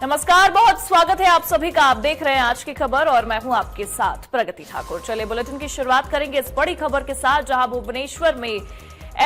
नमस्कार, बहुत स्वागत है आप सभी का। आप देख रहे हैं आज की खबर और मैं हूं आपके साथ प्रगति ठाकुर। चलिए बुलेटिन की शुरुआत करेंगे इस बड़ी खबर के साथ, जहां भुवनेश्वर में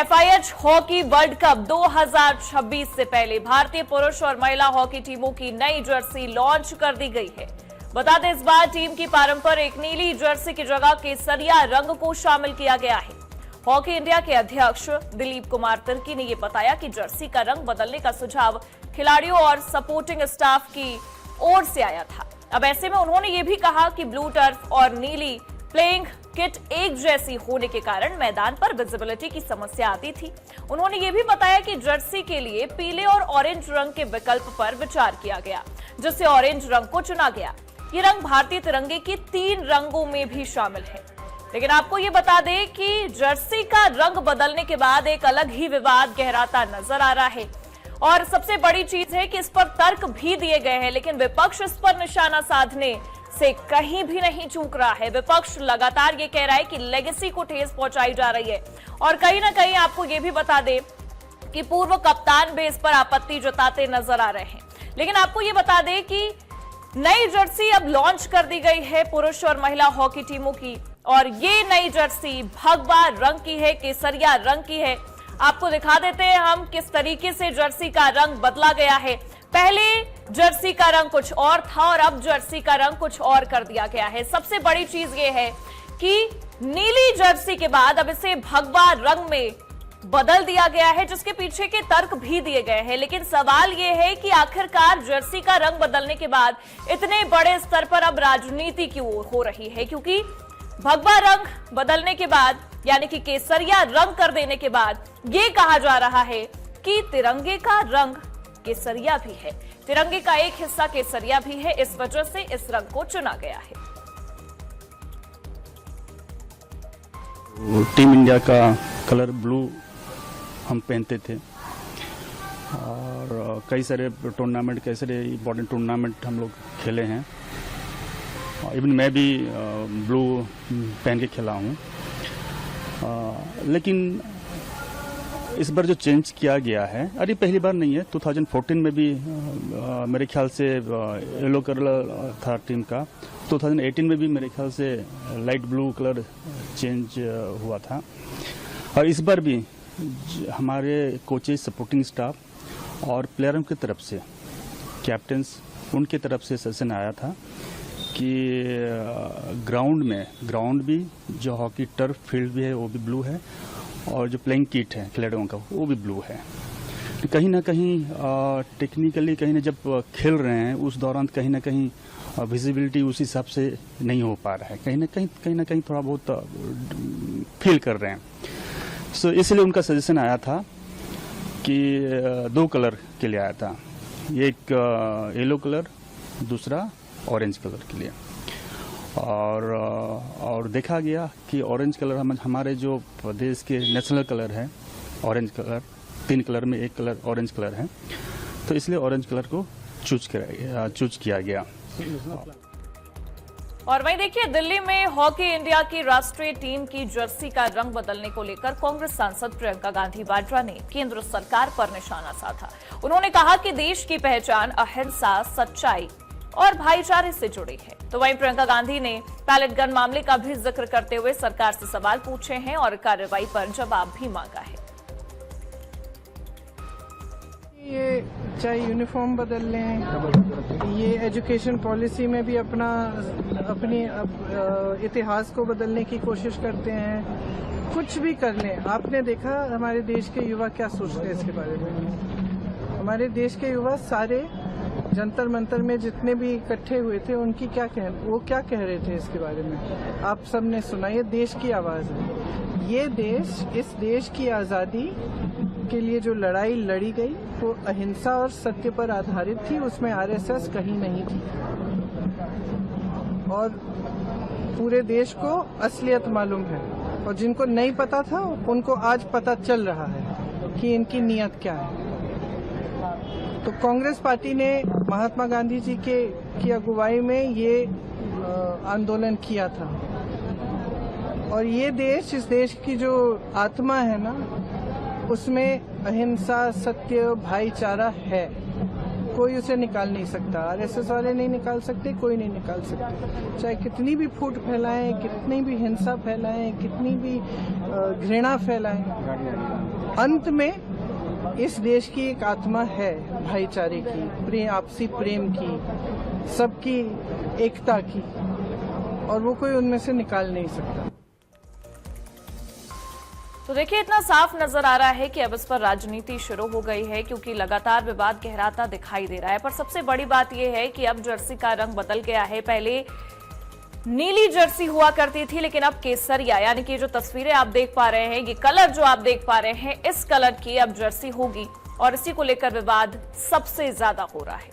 FIH हॉकी वर्ल्ड कप 2026 से पहले भारतीय पुरुष और महिला हॉकी टीमों की नई जर्सी लॉन्च कर दी गई है। बता दें, इस बार टीम की पारंपरिक नीली जर्सी की जगह केसरिया रंग को शामिल किया गया है। हॉकी इंडिया के अध्यक्ष दिलीप कुमार तिर्की ने यह बताया कि जर्सी का रंग बदलने का सुझाव खिलाड़ियों और सपोर्टिंग स्टाफ की ओर से आया था। अब ऐसे में उन्होंने ये भी कहा कि ब्लू टर्फ और नीली प्लेइंग किट एक जैसी होने के कारण मैदान पर विजिबिलिटी की समस्या आती थी। उन्होंने ये भी बताया कि जर्सी के लिए पीले और ऑरेंज रंग के विकल्प पर विचार किया गया, जिससे ऑरेंज रंग को चुना गया। ये रंग भारतीय तिरंगे के 3 रंगों में भी शामिल है। लेकिन आपको ये बता दें कि जर्सी का रंग बदलने के बाद एक अलग ही विवाद गहराता नजर आ रहा है। और सबसे बड़ी चीज है कि इस पर तर्क भी दिए गए हैं, लेकिन विपक्ष इस पर निशाना साधने से कहीं भी नहीं चूक रहा है। विपक्ष लगातार ये कह रहा है कि लेगेसी को ठेस पहुंचाई जा रही है। और कहीं ना कहीं आपको ये भी बता दें कि पूर्व कप्तान भी इस पर आपत्ति जताते नजर आ रहे हैं। लेकिन आपको ये बता दें कि नई जर्सी अब लॉन्च कर दी गई है पुरुष और महिला हॉकी टीमों की, और ये नई जर्सी भगवा रंग की है, केसरिया रंग की है। आपको दिखा देते हैं हम किस तरीके से जर्सी का रंग बदला गया है। पहले जर्सी का रंग कुछ और था और अब जर्सी का रंग कुछ और कर दिया गया है। सबसे बड़ी चीज ये है कि नीली जर्सी के बाद अब इसे भगवा रंग में बदल दिया गया है, जिसके पीछे के तर्क भी दिए गए हैं। लेकिन सवाल यह है कि आखिरकार जर्सी का रंग बदलने के बाद इतने बड़े स्तर पर अब राजनीति क्यों हो रही है, क्योंकि भगवा रंग बदलने के बाद यानी कि केसरिया रंग कर देने के बाद ये कहा जा रहा है कि तिरंगे का रंग केसरिया भी है, तिरंगे का एक हिस्सा केसरिया भी है, इस वजह से इस रंग को चुना गया है। टीम इंडिया का कलर ब्लू हम पहनते थे और कई सारे टूर्नामेंट, कई सारे इम्पोर्टेंट टूर्नामेंट हम लोग खेले हैं। इवन मैं भी ब्लू पहन के खेला हूँ। लेकिन इस बार जो चेंज किया गया है, अरे पहली बार नहीं है, 2014 में भी मेरे ख्याल से येलो कलर था टीम का। 2018 में भी मेरे ख्याल से लाइट ब्लू कलर चेंज हुआ था। और इस बार भी हमारे कोचेज, सपोर्टिंग स्टाफ और प्लेयरों की तरफ से, कैप्टन्स, उनकी तरफ से सजेशन आया था कि ग्राउंड भी जो हॉकी टर्फ फील्ड भी है वो भी ब्लू है, और जो प्लेइंग किट है खिलाड़ियों का वो भी ब्लू है। कहीं ना कहीं टेक्निकली कहीं ना जब खेल रहे हैं उस दौरान कहीं ना कहीं विजिबिलिटी उस हिसाब से नहीं हो पा रहा है, कहीं ना कहीं थोड़ा बहुत फील कर रहे हैं। सो इसलिए उनका सजेशन आया था कि 2 कलर के लिए आया था, एक येलो कलर, दूसरा ऑरेंज कलर के लिए। और देखा गया कि ऑरेंज कलर हमारे जो प्रदेश के नेशनल कलर है, ऑरेंज कलर, 3 कलर में 1 कलर ऑरेंज कलर है, तो इसलिए ऑरेंज कलर को चूज किया गया। और वहीं देखिए, दिल्ली में हॉकी इंडिया की राष्ट्रीय टीम की जर्सी का रंग बदलने को लेकर कांग्रेस सांसद प्रियंका गांधी वाड्रा ने केंद्र सरकार पर निशाना साधा। उन्होंने कहा कि देश की पहचान अहिंसा, सच्चाई और भाईचारे से जुड़ी है। तो वहीं प्रियंका गांधी ने पैलेट गन मामले का भी जिक्र करते हुए सरकार से सवाल पूछे हैं और कार्रवाई पर जवाब भी मांगा है। ये चाहे यूनिफॉर्म बदल लें, ये एजुकेशन पॉलिसी में भी अपनी इतिहास को बदलने की कोशिश करते हैं, कुछ भी कर लें। आपने देखा हमारे देश के युवा क्या सोचते हैं इसके बारे में। हमारे देश के युवा सारे जंतर मंतर में जितने भी इकट्ठे हुए थे, वो क्या कह रहे थे इसके बारे में आप सबने सुना। ये देश की आवाज है। ये देश, इस देश की आजादी के लिए जो लड़ाई लड़ी गई वो अहिंसा और सत्य पर आधारित थी, उसमें आरएसएस कहीं नहीं थी। और पूरे देश को असलियत मालूम है, और जिनको नहीं पता था उनको आज पता चल रहा है कि इनकी नीयत क्या है। तो कांग्रेस पार्टी ने महात्मा गांधी जी की अगुवाई में ये आंदोलन किया था। और ये देश, इस देश की जो आत्मा है ना, उसमें अहिंसा, सत्य, भाईचारा है। कोई उसे निकाल नहीं सकता। आरएसएस वाले नहीं निकाल सकते, कोई नहीं निकाल सकते। चाहे कितनी भी फूट फैलाएं, कितनी भी हिंसा फैलाएं, कितनी भी घृणा फैलाएं, अंत में इस देश की एक आत्मा है भाईचारे की, आपसी प्रेम की, सबकी एकता की, और वो कोई उनमें से निकाल नहीं सकता। तो देखिए, इतना साफ नजर आ रहा है कि अब इस पर राजनीति शुरू हो गई है, क्योंकि लगातार विवाद गहराता दिखाई दे रहा है। पर सबसे बड़ी बात यह है कि अब जर्सी का रंग बदल गया है। पहले नीली जर्सी हुआ करती थी, लेकिन अब केसरिया, यानी कि जो तस्वीरें आप देख पा रहे हैं, ये कलर जो आप देख पा रहे हैं, इस कलर की अब जर्सी होगी और इसी को लेकर विवाद सबसे ज्यादा हो रहा है।